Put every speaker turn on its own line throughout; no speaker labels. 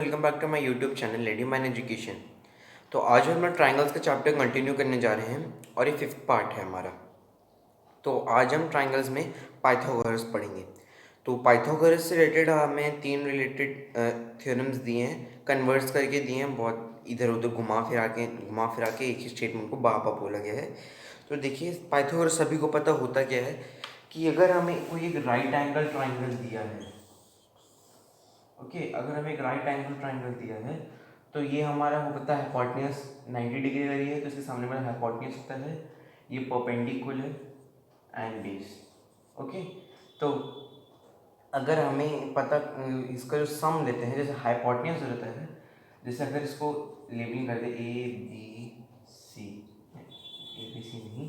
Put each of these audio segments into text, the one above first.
Welcome back to my YouTube channel lady man education. तो आज हम लोग ट्राइंगल्स का चैप्टर कंटिन्यू करने जा रहे हैं और ये फिफ्थ पार्ट है हमारा। तो आज हम ट्राइंगल्स में पाइथागोरस पढ़ेंगे। तो पाइथागोरस से रिलेटेड हमें तीन रिलेटेड थ्योरम्स दिए हैं, कन्वर्स करके दिए हैं, बहुत इधर उधर घुमा फिरा के एक ही स्टेटमेंट को बार बोला गया है। तो देखिए पाइथागोरस सभी को पता होता क्या है कि अगर हमें कोई एक राइट एंगल ट्राइंगल दिया है, अगर हमें एक राइट एंगल ट्राइंगल दिया है तो ये हमारा होता है हाइपोटेन्यूज 90 डिग्री का है, तो इसके सामने वाला हाइपोटेन्यूज होता है, ये परपेंडिकुलर एंड बेस। ओके, तो अगर हमें पता इसका जो सम लेते हैं, जैसे हाइपोटेन्यूज रहता है, जैसे अगर इसको लेबलिंग कर दे ए बी सी नहीं,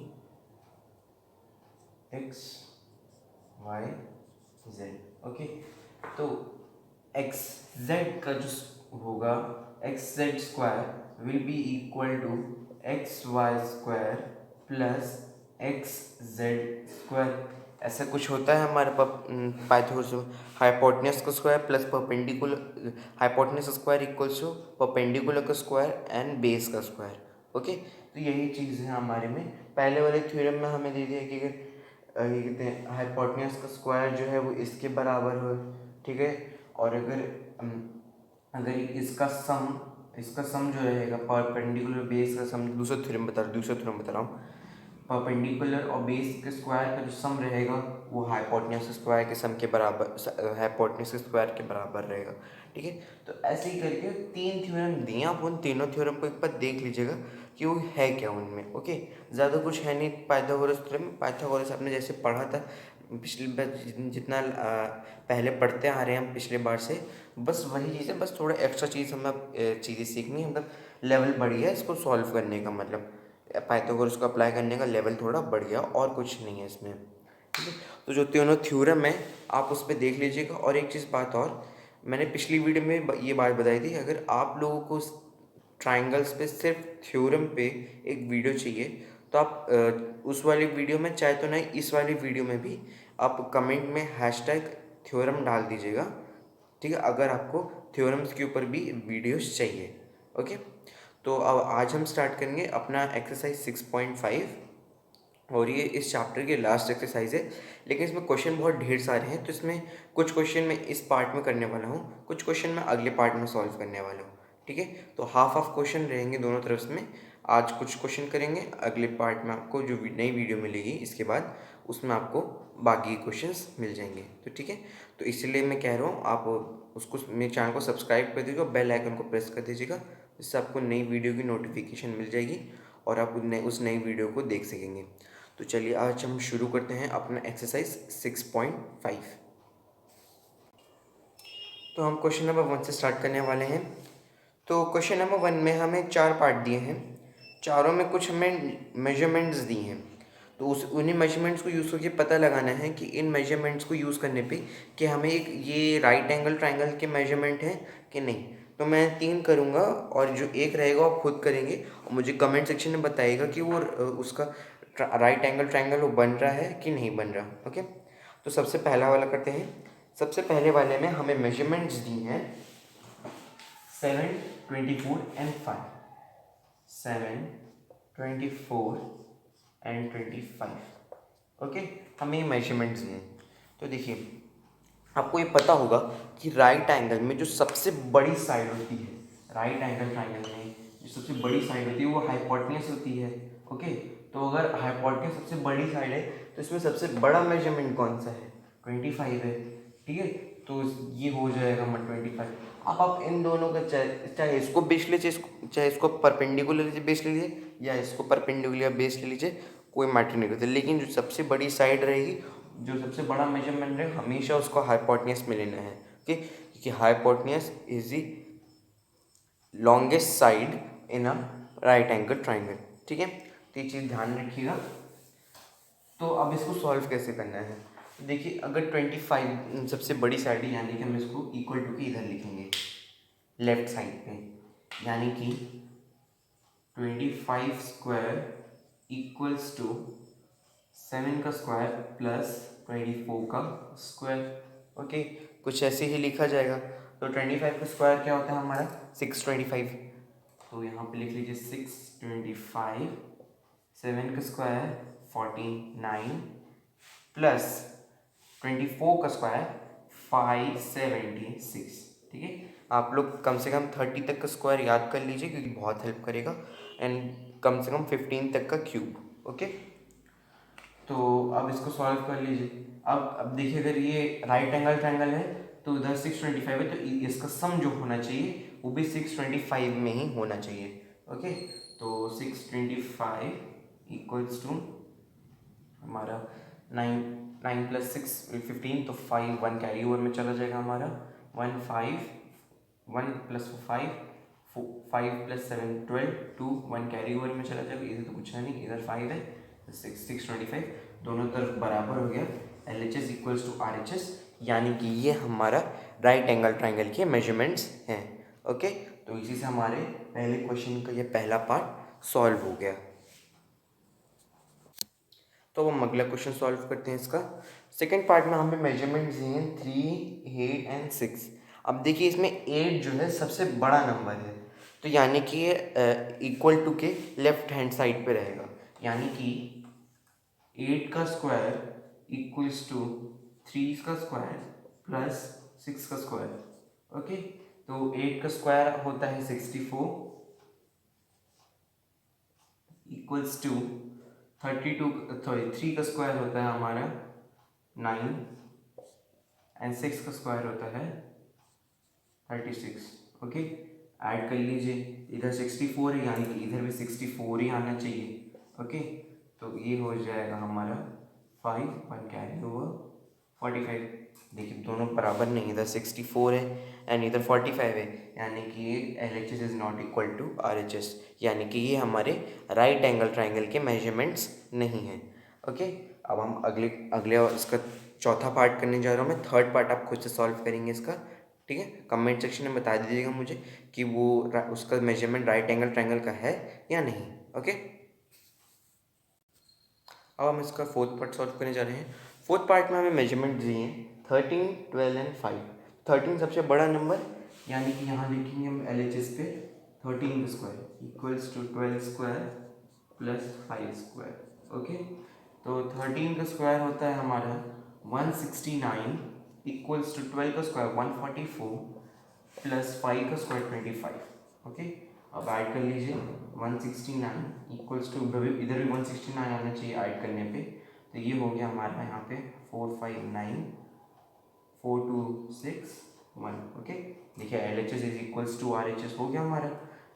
एक्स वाई जेड। ओके, तो एक्स जेड का जो होगा X Z square will be equal to X Y square plus X Z square. ऐसा कुछ होता है हमारे पाइथागोरस में, हाइपोटेन्यूज का square plus perpendicular, hypotenuse square equals to perpendicular का स्क्वायर एंड बेस का स्क्वायर। ओके, तो यही चीज़ है हमारे में। पहले वाले थ्योरम में हमें दे दिया कि अगर ये कहते हैं हाइपोटेन्यूज का स्क्वायर जो है वो इसके बराबर हो, ठीक है, और अगर इसका सम जो रहेगा परपेंडिकुलर बेस का सम, दूसरा थ्योरम बता रहा हूँ, परपेंडिकुलर और बेस के स्क्वायर का जो सम रहेगा वो हाइपोटेन्यूज स्क्वायर के सम के बराबर, हाइपोटेन्यूज स्क्वायर के बराबर रहेगा। ठीक है, तो ऐसे ही करके तीन थ्योरम दिए, आप उन तीनों थ्योरम को एक बार देख लीजिएगा कि वो है क्या उनमें। ओके, ज़्यादा कुछ है नहीं पाइथागोरस थ्योरम। पाइथागोरस आपने जैसे पढ़ा था पिछली बार, जितना पहले पढ़ते आ रहे हैं हम पिछले बार से, बस वही चीज़ है, बस थोड़ा एक्स्ट्रा चीज़ हमें चीज़ें सीखनी है, मतलब लेवल बढ़ गया इसको सॉल्व करने का, मतलब पाइथागोरस को अप्लाई करने का लेवल थोड़ा बढ़ गया, और कुछ नहीं है इसमें। ठीक है, तो जो तीनों थ्योरम है आप उस पर देख लीजिएगा। और एक चीज़ बात और, मैंने पिछली वीडियो में ये बात बताई थी, अगर आप लोगों को ट्राइंगल्स पे सिर्फ थ्योरम पे एक वीडियो चाहिए तो आप उस वाली वीडियो में, चाहे तो नहीं इस वाली वीडियो में भी, आप कमेंट में हैशटैग थ्योरम डाल दीजिएगा। ठीक है, अगर आपको थ्योरम्स के ऊपर भी वीडियोस चाहिए। ओके, तो अब आज हम स्टार्ट करेंगे अपना एक्सरसाइज 6.5, और ये इस चैप्टर की लास्ट एक्सरसाइज है, लेकिन इसमें क्वेश्चन बहुत ढेर सारे हैं, तो इसमें कुछ क्वेश्चन मैं इस पार्ट में करने वाला हूँ, कुछ क्वेश्चन मैं अगले पार्ट में सॉल्व करने वाला हूँ। ठीक है, तो हाफ हाफ क्वेश्चन रहेंगे दोनों तरफ में। आज कुछ क्वेश्चन करेंगे, अगले पार्ट में आपको जो नई वीडियो मिलेगी इसके बाद उसमें आपको बाकी क्वेश्चंस मिल जाएंगे। तो ठीक है, तो इसलिए मैं कह रहा हूँ आप उसको, मेरे चैनल को सब्सक्राइब कर दीजिएगा, बेल आइकन को प्रेस कर दीजिएगा, जिससे आपको नई वीडियो की नोटिफिकेशन मिल जाएगी और आप उस नई वीडियो को देख सकेंगे। तो चलिए आज हम शुरू करते हैं अपना एक्सरसाइज 6.5। तो हम क्वेश्चन नंबर 1 से स्टार्ट करने वाले हैं। तो क्वेश्चन नंबर 1 में हमें 4 पार्ट दिए हैं, चारों में कुछ हमें मेजरमेंट्स दी हैं। तो उन्हीं मेजरमेंट्स को यूज़ करके पता लगाना है कि इन मेजरमेंट्स को यूज़ करने पे कि हमें एक ये राइट एंगल ट्राइंगल के मेजरमेंट है कि नहीं। तो मैं 3 करूँगा और जो एक रहेगा आप खुद करेंगे और मुझे कमेंट सेक्शन में बताइएगा कि वो उसका राइट एंगल ट्राइंगल वो बन रहा है कि नहीं बन रहा। ओके, तो सबसे पहला वाला करते हैं। सबसे पहले वाले में हमें मेजरमेंट्स दी हैं 7, 24 एंड 5, 7, 24 एंड 25। ओके, हमें ये मेजरमेंट्स दिए हैं। तो देखिए आपको ये पता होगा कि राइट एंगल में जो सबसे बड़ी साइड होती है, राइट एंगल ट्राइंगल में जो सबसे बड़ी साइड होती है वो हाइपोटेन्यूज होती है। ओके, तो अगर हाइपोटेन्यूज सबसे बड़ी साइड है तो इसमें सबसे बड़ा मेजरमेंट कौन सा है? 25 है। ठीक है, तो ये हो जाएगा 25। अब आप इन दोनों का चाहे इसको बेस लीजिए, चाहे इसको परपेंडिकुलर बेस ले लीजिए या इसको परपेंडिकुलर बेस ले लीजिए, कोई मैटर नहीं करता, लेकिन जो सबसे बड़ी साइड रहेगी, जो सबसे बड़ा मेजरमेंट है, हमेशा उसको हाइपोटेन्यूज में लेना है। ओके, क्योंकि hypotenuse is the longest side in a right angle triangle. ठीक है, तो ये चीज़ ध्यान रखिएगा। तो अब इसको सॉल्व कैसे करना है? देखिए अगर 25 सबसे बड़ी साइड है, यानी कि हम इसको इक्वल टू के इधर लिखेंगे लेफ्ट साइड पे, यानी कि 25 स्क्वायर इक्वल्स टू 7 का स्क्वायर प्लस 24 का स्क्वायर। ओके, कुछ ऐसे ही लिखा जाएगा। तो 25 का स्क्वायर क्या होता है हमारा 625, तो यहाँ पे लिख लीजिए 625, 7 का स्क्वायर 49 प्लस 24 का स्क्वायर 576। ठीक है, आप लोग कम से कम 30 तक का स्क्वायर याद कर लीजिए क्योंकि बहुत हेल्प करेगा, एंड कम से कम 15 तक का क्यूब। ओके, तो अब इसको सॉल्व कर लीजिए। अब देखिए, अगर ये राइट एंगल ट्रायंगल है तो इधर 625 है, तो इसका सम जो होना चाहिए वो भी 625 में ही होना चाहिए। ओके, तो 625 इक्वल्स टू हमारा 9 प्लस 6 15, तो 5 1 कैरी ओवर में चला जाएगा हमारा 1 प्लस 5 प्लस 7 12 2 1 कैरी ओवर में चला जाएगा। इधर तो कुछ है नहीं, इधर 5 है, 625 दोनों तरफ बराबर हो गया। LHS इक्वल्स टू RHS, यानी कि ये हमारा राइट एंगल ट्रायंगल के मेजरमेंट्स हैं। ओके, तो इसी से हमारे पहले क्वेश्चन का ये पहला पार्ट सॉल्व हो गया। तो हम अगला क्वेश्चन सॉल्व करते हैं। इसका सेकंड पार्ट में हमें मेजरमेंट्स दिए हैं 3, 8 एंड 6। अब देखिए, इसमें 8 जो है सबसे बड़ा नंबर है, तो यानी कि ये इक्वल टू के लेफ्ट हैंड साइड पे रहेगा, यानी कि 8 का स्क्वायर इक्वल्स टू 3 का स्क्वायर प्लस 6 का स्क्वायर। ओके, तो 8 का स्क्वायर होता है 64 इक्वल्स टू 32, सॉरी 3 का स्क्वायर होता है हमारा 9 एंड 6 का स्क्वायर होता है 36। ओके, ऐड कर लीजिए, इधर 64 है यानी कि इधर भी 64 ही आना चाहिए। ओके, तो ये हो जाएगा हमारा 5 1 कैरी ओवर 45। देखिए, दोनों बराबर नहीं, इधर 64 है एंड इधर 45 है, यानी कि ये LHS is not equal to RHS, यानी कि ये हमारे राइट एंगल ट्रायंगल के मेजरमेंट्स नहीं हैं। ओके, अब हम अगले इसका चौथा पार्ट करने जा रहा हूँ मैं। थर्ड पार्ट आप खुद से सॉल्व करेंगे इसका। ठीक है, कमेंट सेक्शन में बता दीजिएगा मुझे कि वो उसका मेजरमेंट राइट एंगल ट्रायंगल का है या नहीं। ओके, अब हम इसका फोर्थ पार्ट सॉल्व करने जा रहे हैं। फोर्थ पार्ट में हमें मेजरमेंट दिए हैं 13, 12 एंड 5। 13 सबसे बड़ा नंबर, यानी कि यहाँ लिखेंगे हम LHS पे 13 का square equals to 12 square plus 5 square. Okay, तो 13 का स्क्वायर होता है हमारा 169 इक्वल्स टू 12 का स्क्वायर 144 प्लस 5 का स्क्वायर 25। ओके, अब ऐड कर लीजिए 169 इक्वल्स टू, इधर भी 169 आना चाहिए ऐड करने पे, तो ये हो गया हमारा यहाँ पे 459 426 1। ओके, देखिए LHS is equals to RHS हो गया हमारा,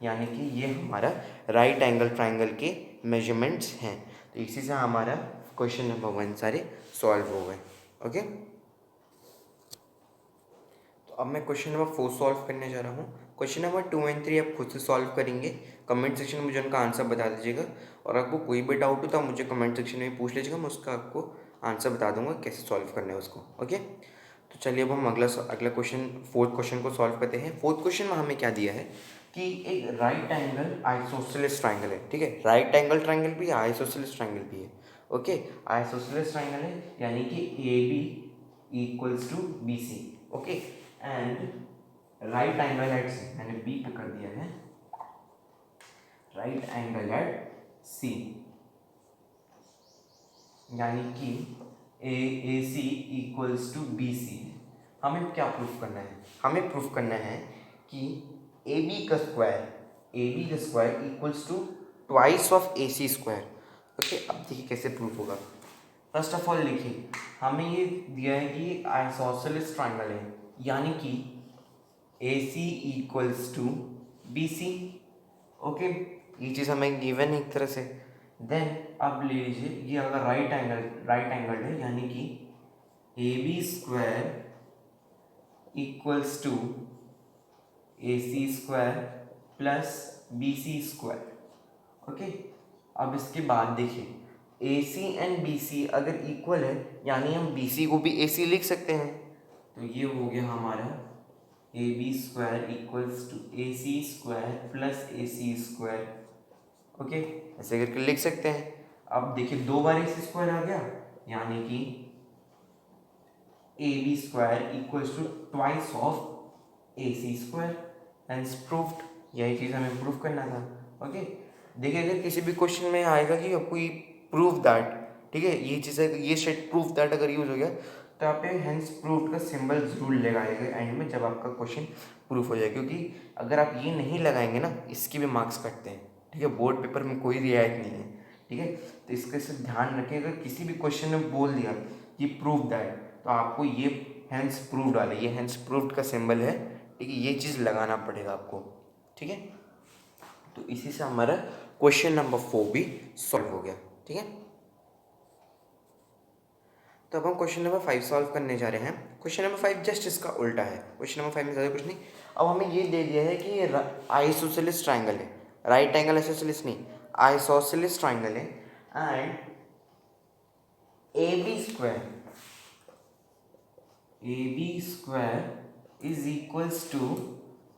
यानी कि ये हमारा राइट एंगल ट्रायंगल के मेजरमेंट्स हैं। तो इसी से हमारा क्वेश्चन नंबर 1 सारे सॉल्व हो गए। ओके, तो अब मैं क्वेश्चन नंबर 4 सॉल्व करने जा रहा हूँ। क्वेश्चन नंबर 2 एंड 3 आप खुद से सॉल्व करेंगे। कमेंट सेक्शन में मुझे उनका आंसर बता दीजिएगा, और आपको कोई भी डाउट हो तो आप मुझे कमेंट सेक्शन में पूछ लीजिएगा, मैं उसका आपको आंसर बता दूंगा कैसे सॉल्व करना है उसको। ओके, तो चलिए अब हम अगला क्वेश्चन, फोर्थ क्वेश्चन को सॉल्व करते हैं। फोर्थ क्वेश्चन में हमें क्या दिया है कि एक राइट एंगल आइसोसेलेस ट्राइंगल है। ठीक है, राइट एंगल ट्राइंगल भी है, आइसोसेलेस ट्राइंगल भी है। ओके, आइसोसेलेस ट्राइंगल है यानी कि AB equals to BC। Okay, and right angle at C, मैंने B पे कर दिया है, राइट एंगल एट C, यानी कि AC इक्वल्स टू BC। हमें क्या प्रूफ करना है? हमें प्रूफ करना है कि AB का square equals to twice of AC square. Okay, अब देखिए कैसे प्रूफ होगा। फर्स्ट ऑफ ऑल लिखिए, हमें ये दिया है कि आइसोसेलेस ट्राइंगल है, यानी कि AC equals to BC। Okay, ये चीज़ हमें गिवन है एक तरह से। देन अब ले लीजिए, ये अगर राइट एंगल है, यानी कि AB square equals to AC square plus BC square. Okay, अब इसके बाद देखिए, AC एंड BC अगर इक्वल है, यानी हम BC को भी AC लिख सकते हैं, तो ये हो गया हमारा AB square equals to AC square plus AC square. Okay, ऐसे करके लिख सकते हैं। अब देखिए, 2 बार AC स्क्वायर आ गया, यानी कि AB square equals to twice of AC square, hence proved. यही चीज़ हमें प्रूव करना था। ओके, देखिए अगर किसी भी क्वेश्चन में आएगा कि कोई प्रूव दैट, ठीक है, ये चीज़ है, ये सेट प्रूव दैट अगर यूज हो गया तो आप पे हेंस प्रूव्ड का सिंबल जरूर लगाएगा एंड में जब आपका क्वेश्चन प्रूफ हो जाए, क्योंकि अगर आप ये नहीं लगाएंगे ना, इसके भी मार्क्स कटते हैं, ठीक है, बोर्ड पेपर में कोई रियायत नहीं है, ठीक है। तो इसके से ध्यान रखें, अगर किसी भी क्वेश्चन में बोल दिया कि प्रूव दैट, तो आपको ये हेंस प्रूव्ड वाला, ये हेंस प्रूव्ड का सिंबल है, ठीक है, ये चीज़ लगाना पड़ेगा आपको, ठीक है। तो इसी से हमारा क्वेश्चन नंबर 4 भी सॉल्व हो गया, ठीक है। तो अब हम क्वेश्चन नंबर 5 सॉल्व करने जा रहे हैं। क्वेश्चन नंबर 5 जस्ट इसका उल्टा है। क्वेश्चन नंबर 5 में ज़्यादा कुछ नहीं। अब हमें ये दे दिया है कि ये आइसोसेलेस ट्राइंगल है, राइट एंगल आइसोसेलेस नहीं, आइसोसेलेस ट्राइंगल है and AB square is equals to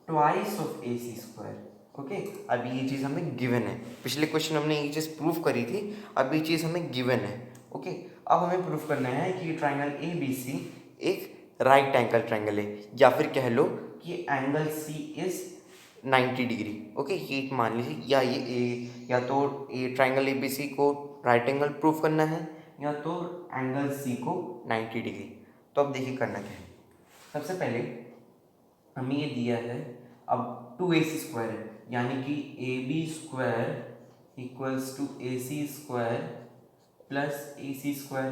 twice of AC square। Okay, अब ये चीज़ हमें गिवन है, पिछले क्वेश्चन हमने ये चीज़ प्रूफ करी थी, अब ये चीज़ हमें गिवन है। ओके, अब हमें प्रूफ करना है कि ट्राइंगल ABC एक राइट एंगल ट्राइंगल है, या फिर कह लो कि angle C is 90 degree. Okay, ये मान लीजिए, या तो ये ट्राइंगल ABC को राइट एंगल प्रूफ करना है, या तो एंगल C को 90 डिग्री। तो अब देखिए करना क्या है। सबसे पहले हमें ये दिया है, अब 2AC स्क्वायर है, यानी कि AB square equals to AC square plus AC square,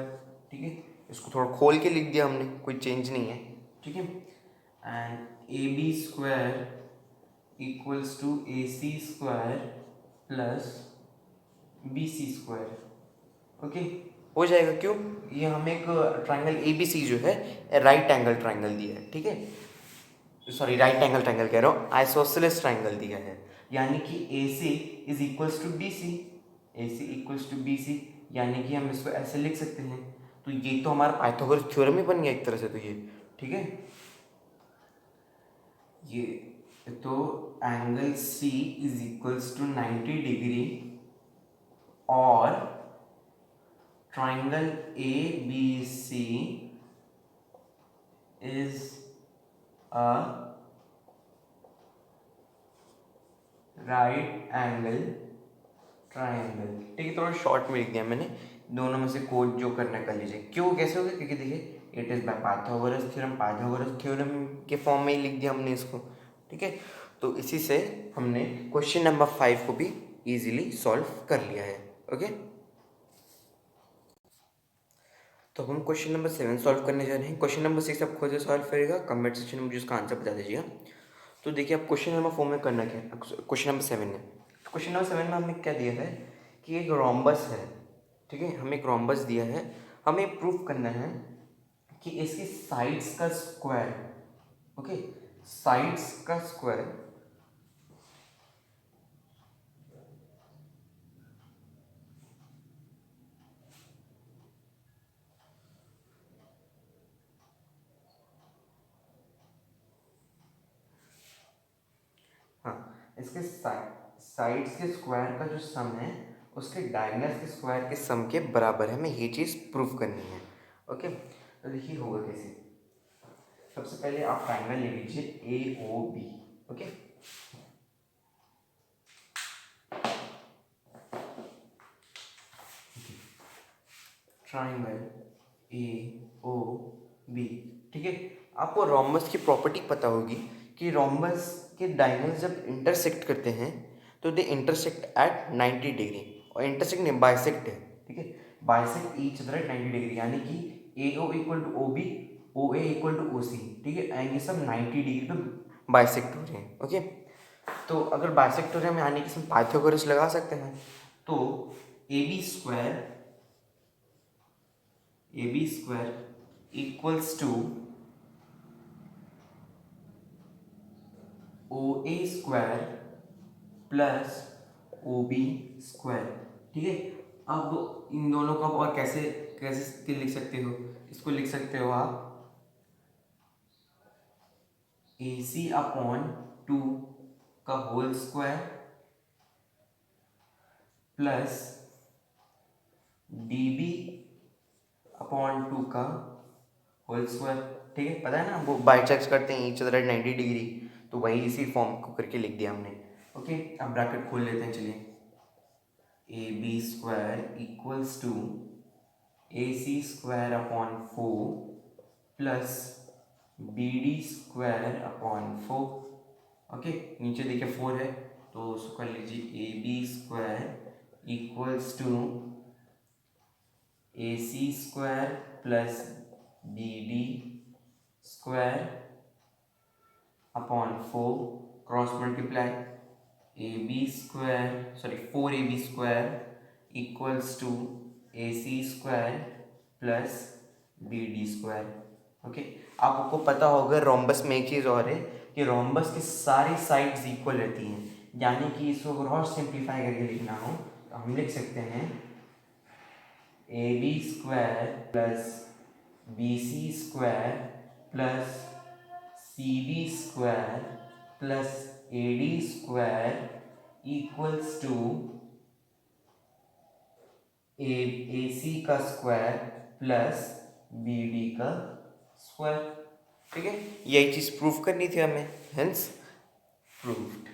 ठीक है। इसको थोड़ा खोल के लिख दिया हमने, कोई चेंज नहीं है, ठीक है। And AB square equals to AC square plus BC square. Okay, हो जाएगा। क्यों? ये हमें एक ट्राइंगल ABC जो है राइट एंगल ट्राइंगल दिया है, ठीक है, सॉरी राइट एंगल ट्राइंगल कह रहा हूँ, आइसोसेलेस ट्राइंगल दिया है, यानी कि AC is equals to BC, AC equals to BC, यानी कि हम इसको ऐसे लिख सकते हैं। तो ये तो हमारा पाइथागोरस थ्योरम ही बन गया एक तरह से, तो ये ठीक है। ये तो angle C is equals to 90 degree और triangle ABC is a right angle triangle, ठीक है, थोड़ा शॉर्ट में लिख दिया मैंने, दोनों में से कोड जो करना कर लीजिए। क्यों, कैसे हो गया? क्योंकि देखिए it is by Pythagoras theorem के फॉर्म में ही लिख दिया हमने इसको, ठीक है। तो इसी से हमने क्वेश्चन नंबर 5 को भी इजीली सॉल्व कर लिया है। ओके, तो हम क्वेश्चन नंबर 7 सॉल्व करने जा रहे हैं। क्वेश्चन नंबर 6 आप खुद से सॉल्व करेगा, कमेंट सेक्शन में मुझे उसका आंसर बता दीजिएगा। तो देखिए आप क्वेश्चन नंबर 4 में करना क्या है, क्वेश्चन नंबर 7 में, क्वेश्चन नंबर 7 में हमें क्या दिया है कि एक रोम्बस है, ठीक है, हमें एक रोम्बस दिया है, हमें प्रूफ करना है कि इसकी साइड्स का स्क्वायर, ओके, साइड्स का स्क्वायर हाँ, इसके साइड्स के स्क्वायर का जो सम है उसके डायगोनल्स के स्क्वायर के सम के बराबर है, हमें ये चीज़ प्रूफ करनी है। ओके, तो देखिए होगा कैसे। सबसे पहले आप ट्रायंगल ले लीजिए AOB। ओके, ट्रायंगल AOB, ठीक है। आपको रोम्बस की प्रॉपर्टी पता होगी कि रोम्बस के डायगोनल्स जब इंटरसेक्ट करते हैं तो दे इंटरसेक्ट एट 90 डिग्री, और इंटरसेक्ट नहीं बाइसेक्ट है, ठीक है, bisect each other at 90 degree, यानी कि AO equal to OB, OA equal to OC, ठीक है, एंड ये सब 90 डिग्री पे बाइसेक्ट हो रहे हैं। ओके, तो अगर बाइसेक्ट हो रहे हैं यानी कि इसमें पाइथागोरस लगा सकते हैं। तो AB square equals to OA square plus OB square, ठीक है। अब इन दोनों को आप और कैसे कैसे लिख सकते हो, इसको लिख सकते हो आप AC अपॉन 2 का whole square plus DB upon 2 का होल स्क्वायर, ठीक है, पता है ना, वो बाइसेक्स करते हैं ईच अदर एट 90 डिग्री, तो वही इसी फॉर्म को करके लिख दिया हमने। ओके, अब ब्रैकेट खोल लेते हैं, चलिए। A B square equals to A C square upon 4 plus B D square upon 4। Okay, नीचे देखिए 4 है, तो उसको कर लीजिए A B square equals to A C square plus B D square upon 4, cross multiply, A B square sorry 4ab square equals to A C square plus B D square. Okay, आपको पता होगा rhombus में एक चीज़ और है कि rhombus की सारी साइड्स इक्वल रहती हैं, यानी कि इसको अगर और सिंप्लीफाई करके लिखना हो तो हम लिख सकते हैं A B square plus B C square plus C B square plus A D square equals to A C का स्क्वायर प्लस बी डी का स्क्वायर। ठीक है, यही चीज प्रूफ करनी थी हमें, हेंस प्रूव्ड।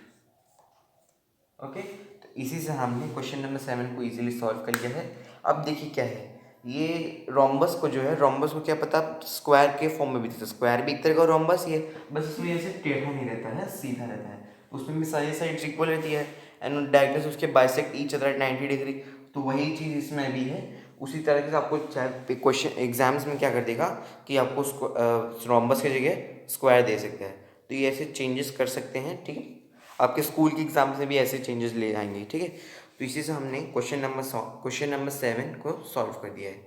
ओके, तो इसी से हमने क्वेश्चन नंबर 7 को इजीली सॉल्व कर लिया है। अब देखिए क्या है, ये रोम्बस को जो है, रोम्बस को क्या पता स्क्वायर के फॉर्म में भी देता है, स्क्वायर भी एक तरह का रोम्बस ही है, बस उसमें ऐसे टेढ़ा नहीं रहता है, सीधा रहता है, उसमें भी सारी साइड्स इक्वल रहती है एंड डायगोनल्स उसके bisect each other at 90 degree. तो वही चीज़ इसमें भी है, उसी तरह से आपको चाहे क्वेश्चन एग्जाम्स में क्या कर देगा कि आपको रोम्बस की जगह स्क्वायर दे सकता है, तो ये ऐसे चेंजेस कर सकते हैं। ठीक है, आपके स्कूल के एग्जाम्स में भी ऐसे चेंजेस ले आएंगे। ठीक है, तो इसी से हमने क्वेश्चन नंबर 7 को सॉल्व कर दिया है।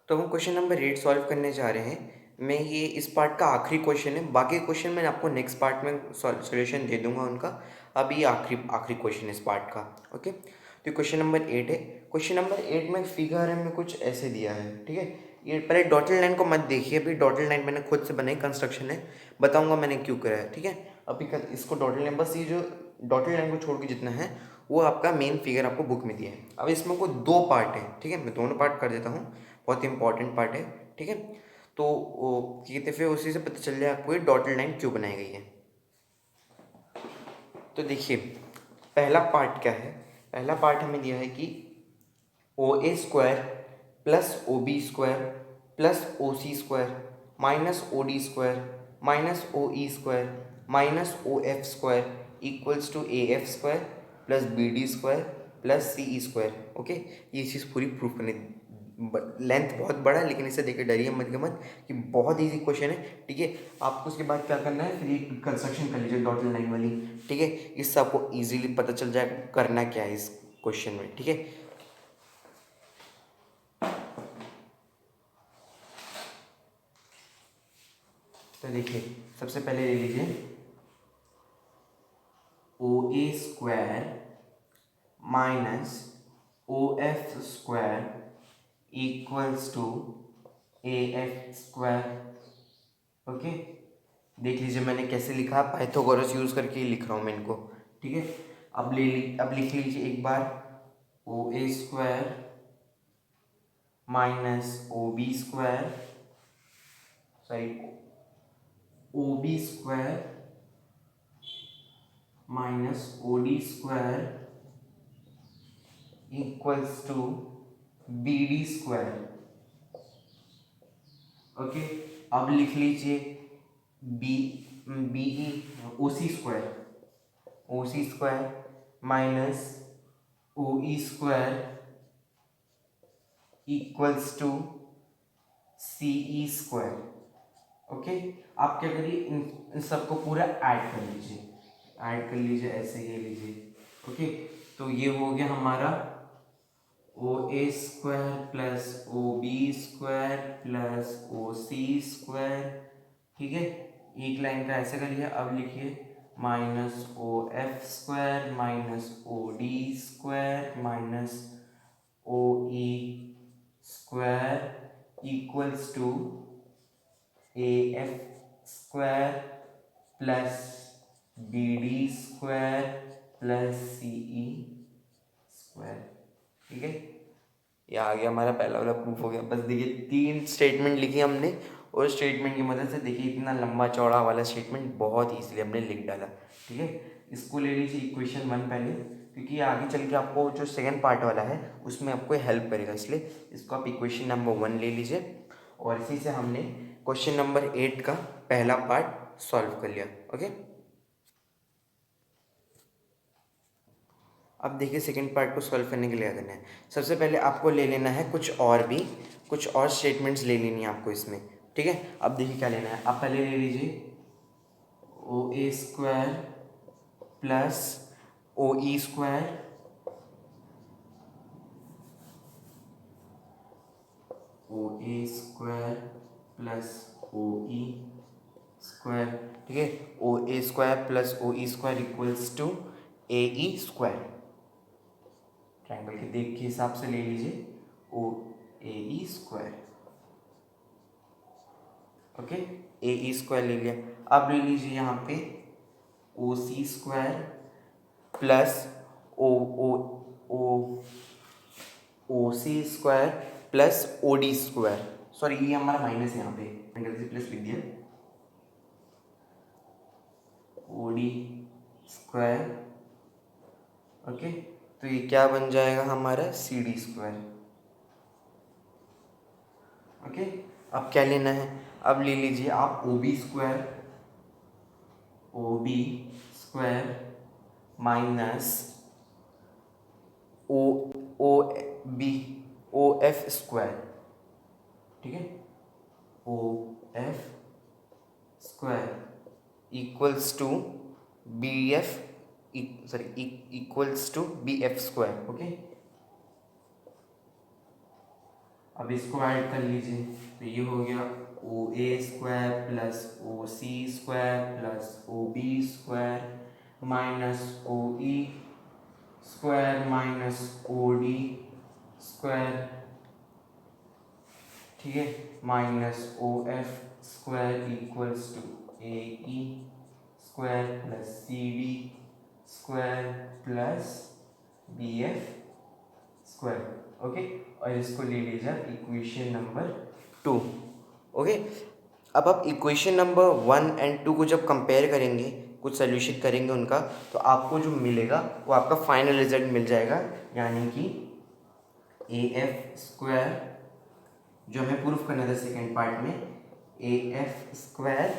तो हम क्वेश्चन नंबर 8 सॉल्व करने जा रहे हैं। मैं ये इस पार्ट का आखिरी क्वेश्चन है, बाकी क्वेश्चन मैं आपको नेक्स्ट पार्ट में सॉल्यूशन दे दूंगा उनका। अभी आखिरी क्वेश्चन है इस पार्ट का। ओके, तो क्वेश्चन नंबर 8 है। क्वेश्चन नंबर 8 में फिगर में कुछ ऐसे दिया है। ठीक है, ये पहले डॉटेड लाइन को मत देखिए, अभी डॉटेड लाइन मैंने खुद से बनाई, कंस्ट्रक्शन है, बताऊंगा मैंने क्यों करा है। ठीक है, अभी इसको डॉटेड लाइन, बस ये जो डॉटेड लाइन को छोड़ के जितना है वो आपका मेन फिगर आपको बुक में दिया है। अब इसमें को 2 पार्ट है। ठीक है, मैं दोनों पार्ट कर देता हूँ, बहुत इंपॉर्टेंट पार्ट है। ठीक है, तो कहते फिर उसी से पता चल जाए आपको ये डॉटेड लाइन क्यों बनाई गई है। तो देखिए पहला पार्ट क्या है, पहला पार्ट हमें दिया है कि O A square plus O B square plus O C square minus O D square minus O E square minus O F square equals to A F square plus B D square plus C E square. Okay, ये चीज़ पूरी proof करनी, length बहुत बड़ा है, लेकिन इससे देखिए डरिए मत के मत कि बहुत इजी क्वेश्चन है। ठीक है, आपको उसके बाद क्या करना है, फिर ये कंस्ट्रक्शन कर लीजिए डॉटेड लाइन वाली। ठीक है, इससे आपको इजीली पता चल जाए करना क्या है इस क्वेश्चन में। ठीक है, तो देखिए सबसे पहले ले लीजिए O A square minus O F square equals to A F square. Okay, देख लीजिए मैंने कैसे लिखा, पाइथागोरस यूज करके ही लिख रहा हूँ मैं इनको। ठीक है, अब लिख लीजिए एक बार O A square minus O B square sorry O B square minus O D square equals to B D square. Okay, अब लिख लीजिए B B E O C square minus O E square equals to C E square. Okay, आप क्या करिए, इन सबको पूरा add कर लीजिए ऐसे, ये लीजिए। ओके, तो ये हो गया हमारा O A square plus O B square plus O C square. ठीक है, एक लाइन का ऐसे कर लिया। अब लिखिए minus O F square minus O D square minus O E square equals to A F square plus B D square plus C E square. ठीक है, ये आ गया हमारा पहला वाला प्रूफ हो गया। बस देखिए 3 स्टेटमेंट लिखी हमने और स्टेटमेंट की मदद से देखिए इतना लंबा चौड़ा वाला स्टेटमेंट बहुत ईजिली हमने लिख डाला। ठीक है, इसको ले लीजिए इक्वेशन 1 पहले, क्योंकि आगे चल के आपको जो सेकेंड पार्ट वाला है उसमें आपको हेल्प करेगा, इसलिए इसको आप इक्वेशन नंबर 1 ले लीजिए। और इसी से हमने क्वेश्चन नंबर 8 का पहला पार्ट सॉल्व कर लिया। ओके, अब देखिए सेकेंड पार्ट को सॉल्व करने के लिए क्या करना है। सबसे पहले आपको ले लेना है कुछ और स्टेटमेंट्स ले लेनी है आपको इसमें। ठीक है, अब देखिए क्या लेना है। आप पहले ले लीजिए OA² plus OE², OA² plus OE²। ठीक है, OA² plus OE² equals to AE²। Triangle के देख के हिसाब से ले लीजिए OAE²। ओके, AE² ले लिया। अब ले लीजिए यहाँ पे OC² plus OC² plus OD²। Sorry, ये हमारा माइनस यहाँ पे मैंने गलती से प्लस लिख दिया, OD²। ओके, तो ये क्या बन जाएगा हमारा CD²। ओके, अब क्या लेना है। अब ले लीजिए आप OB² माइनस OF²। ठीक है, OF² equals to BF²। Okay, अब इसको ऐड कर लीजिए, तो ये हो गया OA² plus OC² plus OB² minus OE² minus OD²। ठीक है, minus OF² equals to AE² plus CD² plus BF²। Okay, और इसको ले लीजिए इक्वेशन नंबर 2। ओके, अब आप इक्वेशन नंबर 1 एंड 2 को जब कंपेयर करेंगे, कुछ सोल्यूशन करेंगे उनका, तो आपको जो मिलेगा वो आपका फाइनल रिजल्ट मिल जाएगा, यानी कि AF² जो हमें प्रूफ करना था सेकेंड पार्ट में, AF²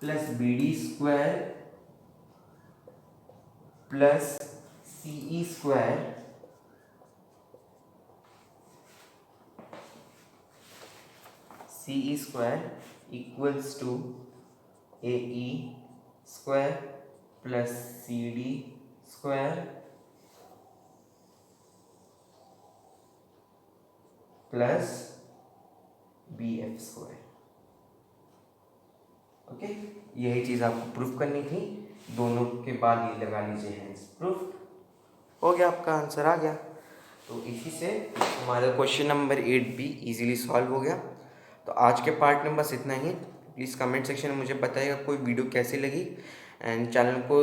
plus BD² plus CE² equals to AE² plus CD² plus BF²। Okay, यही चीज़ आपको प्रूफ करनी थी। दोनों के बाद ये लगा लीजिए हैंड्स, प्रूफ हो गया, आपका आंसर आ गया। तो इसी से हमारा क्वेश्चन नंबर 8 भी इजीली सॉल्व हो गया। तो आज के पार्ट में बस इतना ही। प्लीज़ कमेंट सेक्शन में मुझे बताइएगा कोई वीडियो कैसी लगी, एंड चैनल को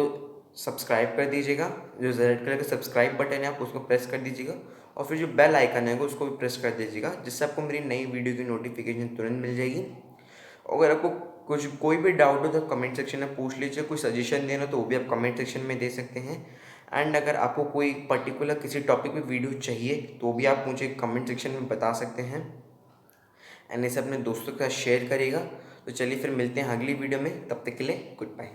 सब्सक्राइब कर दीजिएगा। जो रेड कलर का सब्सक्राइब बटन है आप उसको प्रेस कर दीजिएगा, और फिर जो बेल आइकन है उसको भी प्रेस कर दीजिएगा, जिससे आपको मेरी नई वीडियो की नोटिफिकेशन तुरंत मिल जाएगी। अगर आपको कोई भी डाउट हो तो कमेंट सेक्शन में पूछ लीजिए। कोई सजेशन देना तो वो भी आप कमेंट सेक्शन में दे सकते हैं। एंड अगर आपको कोई पर्टिकुलर किसी टॉपिक पे वीडियो चाहिए तो भी आप मुझे कमेंट सेक्शन में बता सकते हैं, एंड इसे अपने दोस्तों के साथ शेयर करिएगा। तो चलिए फिर मिलते हैं अगली वीडियो में, तब तक के लिए गुड बाय।